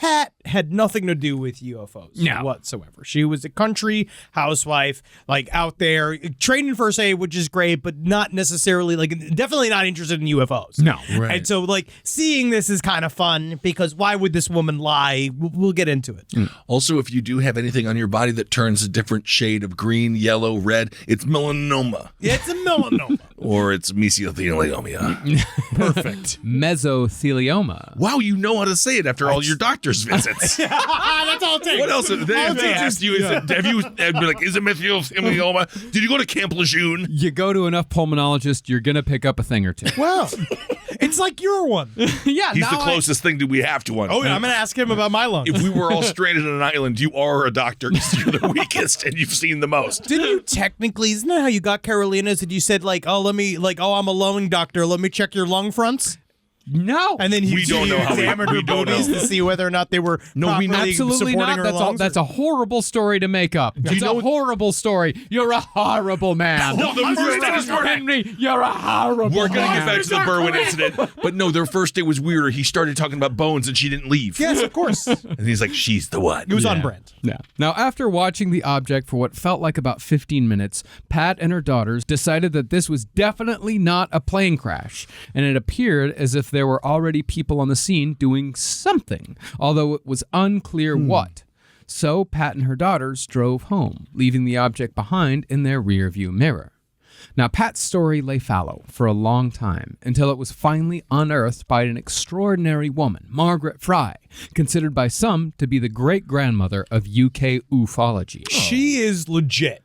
Pat had nothing to do with UFOs whatsoever. She was a country housewife, like out there, trained in first aid, which is great, but not necessarily, like, definitely not interested in UFOs. No, right. And so, like, seeing this is kind of fun because why would this woman lie? We'll get into it. Also, if you do have anything on your body that turns a different shade of green, yellow, red, it's melanoma. It's a melanoma. Or it's mesothelioma. Perfect. Mesothelioma. Wow, you know how to say it after all your doctor's visits. That's all it takes. What else? If they asked you, have you be like, is it mesothelioma? Did you go to Camp Lejeune? You go to enough pulmonologists, you're going to pick up a thing or two. Well, it's like your one. Yeah, He's the closest thing that we have to one. Oh, yeah, I'm going to ask him about my lungs. If we were all stranded on an island, you are a doctor because you're the weakest and you've seen the most. Didn't you technically, isn't that how you got Carolina's? That you said, like, I'm a lung doctor, let me check your lung fronts? No. And then We don't know how examined her boobies to see whether or not they were properly Absolutely supporting not. her lungs. That's a horrible story to make up. It's a horrible story. You're a horrible man. No, the first day was Henry, you're a horrible We're going to man. get back to the Berwyn incident. But no, their first day was weirder. He started talking about bones and she didn't leave. Yes, of course. And he's like, she's the one. It was on brand. Yeah. Now, after watching the object for what felt like about 15 minutes, Pat and her daughters decided that this was definitely not a plane crash, and it appeared as if there were already people on the scene doing something, although it was unclear what. So Pat and her daughters drove home, leaving the object behind in their rearview mirror. Now, Pat's story lay fallow for a long time until it was finally unearthed by an extraordinary woman, Margaret Fry, considered by some to be the great-grandmother of UK ufology. She is legit.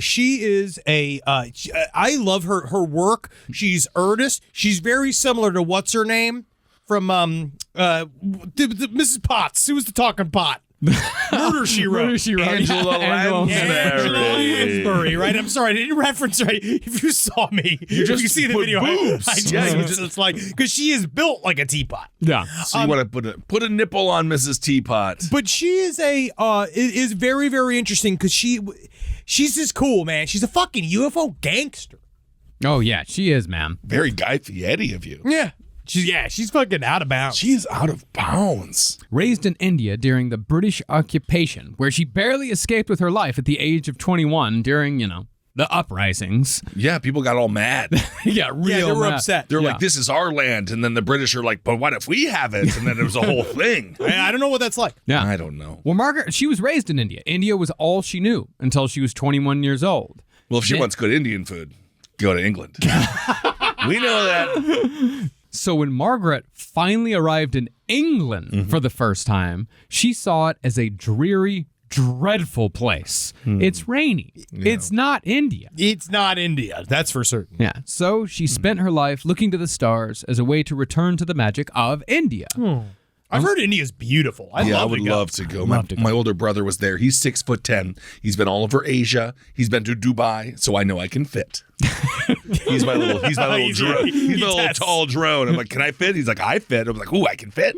She is I love her work. She's earnest. She's very similar to what's her name from Mrs. Potts. Who was the talking pot? Murder, She Wrote. Angela Lansbury, right? I'm sorry, I didn't reference right. If you saw me, if you see the video, boobs. It's like, because she is built like a teapot. Yeah. So you want to put a nipple on Mrs. Teapot. But she is is very, very interesting because she's just cool, man. She's a fucking UFO gangster. Oh, yeah, she is, man. Very Guy Fieri of you. Yeah. She's fucking out of bounds. She is out of bounds. Raised in India during the British occupation, where she barely escaped with her life at the age of 21 during, the uprisings. Yeah, people got all mad. Yeah, they were mad. upset. They're like, this is our land. And then the British are like, but what if we have it? And then it was a whole thing. I don't know what that's like. Yeah. I don't know. Well, Margaret, she was raised in India. India was all she knew until she was 21 years old. Well, if she wants good Indian food, go to England. We know that. So when Margaret finally arrived in England for the first time, she saw it as a dreary, dreadful place. It's rainy. Yeah. It's not India. It's not India. That's for certain. Yeah. So she spent her life looking to the stars as a way to return to the magic of India. I've heard India's beautiful. I would love to go. My older brother was there. He's 6'10". He's been all over Asia. He's been to Dubai, so I know I can fit. He's my little drone. He's my little tall drone. I'm like, can I fit? He's like, I fit. I'm like, ooh, I can fit.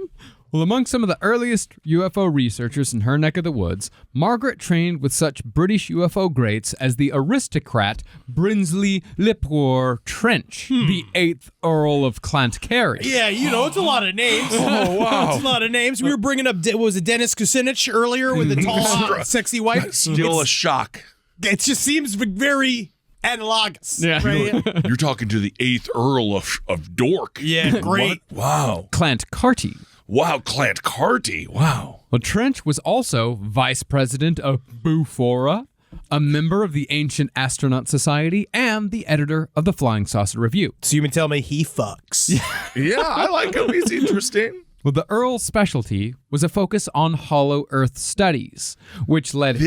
Well, among some of the earliest UFO researchers in her neck of the woods, Margaret trained with such British UFO greats as the aristocrat Brinsley Lipwar Trench, the 8th Earl of Clantcarry. Yeah, it's a lot of names. Oh, wow. It's a lot of names. We were bringing up, was it Dennis Kucinich earlier with the tall, sexy wife? Still a shock. It just seems very analogous. Yeah. Right? You're talking to the 8th Earl of Dork. Yeah, great. What? Wow. Clantcarty. Wow, Clantcarty. Wow. Well, Trench was also vice president of Bufora, a member of the Ancient Astronaut Society, and the editor of the Flying Saucer Review. So you mean tell me he fucks? Yeah, I like him. He's interesting. Well, the Earl's specialty was a focus on hollow Earth studies, which led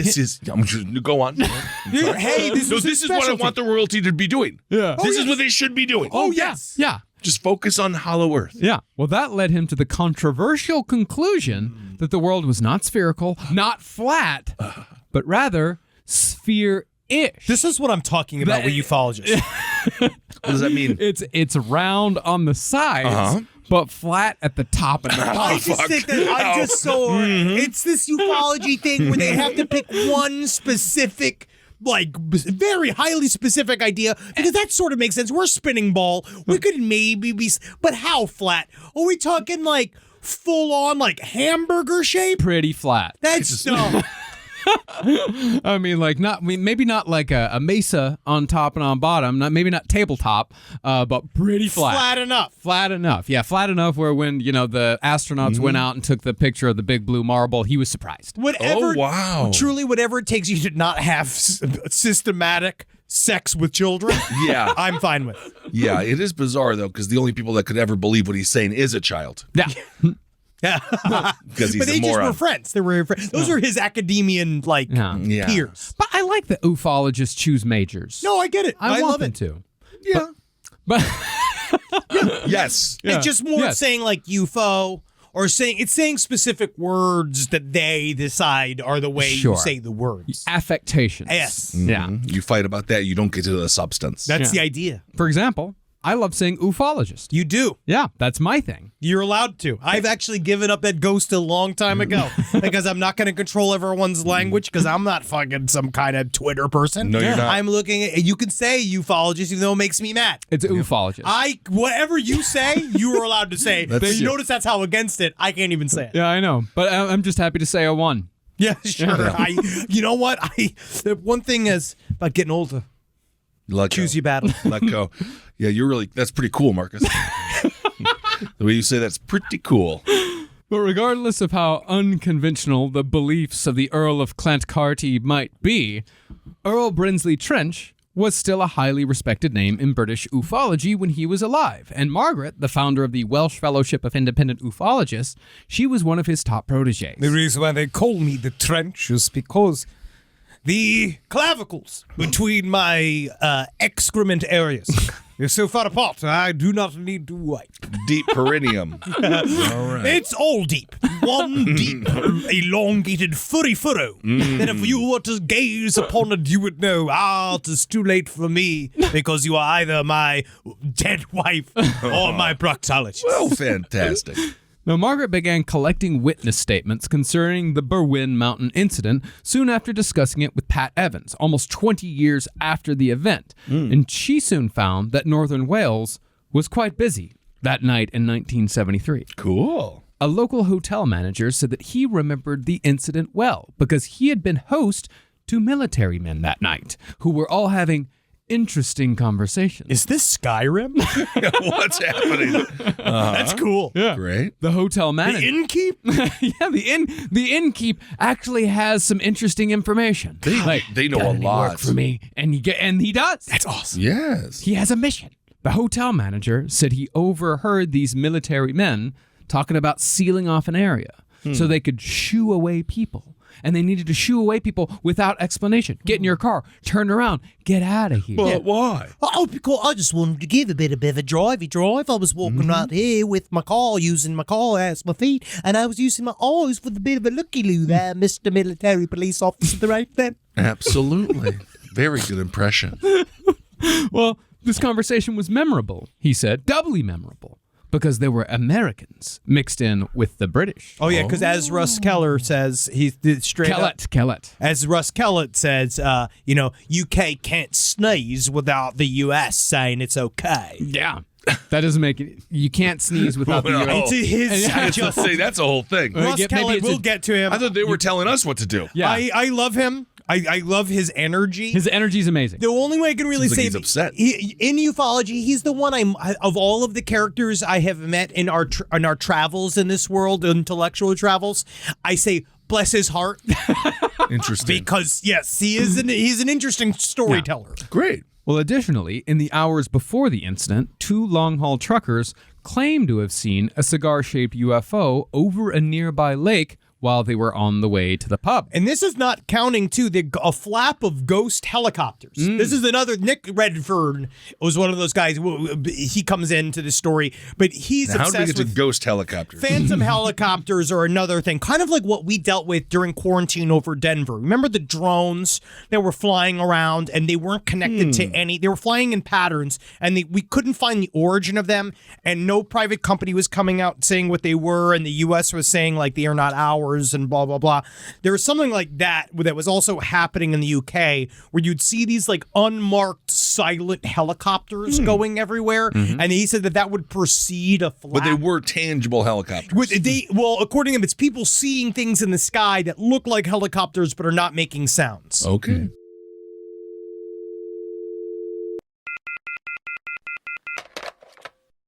go on. Hey, this is what I want the royalty to be doing. Yeah. This is what they should be doing. Oh, yes. Yeah. Just focus on hollow Earth. Yeah. Well, that led him to the controversial conclusion that the world was not spherical, not flat, but rather sphere-ish. This is what I'm talking about with ufologists. What does that mean? It's round on the sides, but flat at the top and the bottom. I just think that I'm just so... It's this ufology thing where they have to pick one specific... very highly specific idea, because that sort of makes sense. We're a spinning ball. We could maybe be, but how flat? Are we talking like full on like hamburger shape? Pretty flat. That's dumb. I mean, like maybe not like a mesa on top and on bottom, maybe not tabletop, but pretty flat. Flat enough. Flat enough. Yeah, flat enough where when, the astronauts went out and took the picture of the big blue marble, he was surprised. Whatever. Oh, wow. Truly, whatever it takes you to not have systematic sex with children, Yeah. I'm fine with. Yeah, it is bizarre, though, because the only people that could ever believe what he's saying is a child. Yeah. Yeah. Because he's But they a just moron. were friends. Those are his academian, Yeah. peers. But I like that ufologists choose majors. No, I get it. I want love them it. to. Yeah. But Yes. It's just more Yes. saying like UFO or saying specific words that they decide are the way Sure. you say the words. affectations. Yes. Yeah. You fight about that, you don't get to the substance. That's the idea. For example, I love saying ufologist. You do. Yeah, that's my thing. You're allowed to. I've actually given up that ghost a long time ago because I'm not going to control everyone's language because I'm not fucking some kind of Twitter person. No, you're not. I'm looking at, you can say ufologist even though it makes me mad. It's ufologist. Whatever you say, you are allowed to say. You notice that's how against it, I can't even say it. Yeah, I know. But I'm just happy to say I won. Yeah, sure. You know what? The one thing is about getting older. Choose your battle. Let go. Yeah, that's pretty cool, Marcus. The way you say that's pretty cool. But regardless of how unconventional the beliefs of the Earl of Clantcarty might be, Earl Brinsley Trench was still a highly respected name in British ufology when he was alive. And Margaret, the founder of the Welsh Fellowship of Independent Ufologists, she was one of his top proteges. The reason why they call me the Trench is because the clavicles between my excrement areas are so far apart, I do not need to wipe. Deep perineum. All right. It's all deep. One deep, elongated, furry furrow. That if you were to gaze upon it, you would know, it is too late for me because you are either my dead wife or my proctologist. Well, fantastic. Now, Margaret began collecting witness statements concerning the Berwyn Mountain incident soon after discussing it with Pat Evans, almost 20 years after the event. And she soon found that Northern Wales was quite busy that night in 1973. Cool. A local hotel manager said that he remembered the incident well because he had been host to military men that night who were all having interesting conversations. Is this Skyrim? What's happening? That's cool. Yeah. Great. The hotel The manager. innkeep? Yeah, the innkeep actually has some interesting information. They know "Got a any lot." work for me, and he does. That's awesome. Yes. He has a mission. The hotel manager said he overheard these military men talking about sealing off an area so they could shoo away people. And they needed to shoo away people without explanation. Get in your car, turn around, get out of here. But why? Oh, because I just wanted to give a bit of a drivey drive. I was walking right here with my car, using my car as my feet, and I was using my eyes for the bit of a looky-loo there, Mr. Military Police Officer, right then. Absolutely. Very good impression. Well, this conversation was memorable, he said, doubly memorable, because there were Americans mixed in with the British. Oh, yeah, because as Russ Keller says, he's straight up. Kellett. As Russ Kellett says, UK can't sneeze without the US saying it's okay. Yeah. That doesn't make it. You can't sneeze without the Well, US. It's his. Just say that's a whole thing. Russ maybe Keller, it's we'll get to him. I thought they were telling us what to do. Yeah. I love him. I love his energy. His energy's amazing. The only way I can really Seems like say he's upset. In ufology, he's the one of all of the characters I have met in our travels in this world, intellectual travels. I say bless his heart Interesting. because yes, he's an interesting storyteller. Great. Well, additionally, in the hours before the incident, 2 long-haul truckers claimed to have seen a cigar-shaped UFO over a nearby lake while they were on the way to the pub. And this is not counting, too, a flap of ghost helicopters. This is another. Nick Redfern was one of those guys. He comes into the story, but he's Now, how obsessed did we get to with ghost helicopters? phantom helicopters are another thing, kind of like what we dealt with during quarantine over Denver. Remember the drones that were flying around and they weren't connected to any. They were flying in patterns and we couldn't find the origin of them. And no private company was coming out saying what they were. And the U.S. was saying like they are not ours. towers and blah, blah, blah. There was something like that was also happening in the UK where you'd see these like unmarked silent helicopters going everywhere. And he said that would precede a flat. But they were tangible helicopters. Well, according to him, it's people seeing things in the sky that look like helicopters but are not making sounds. Okay.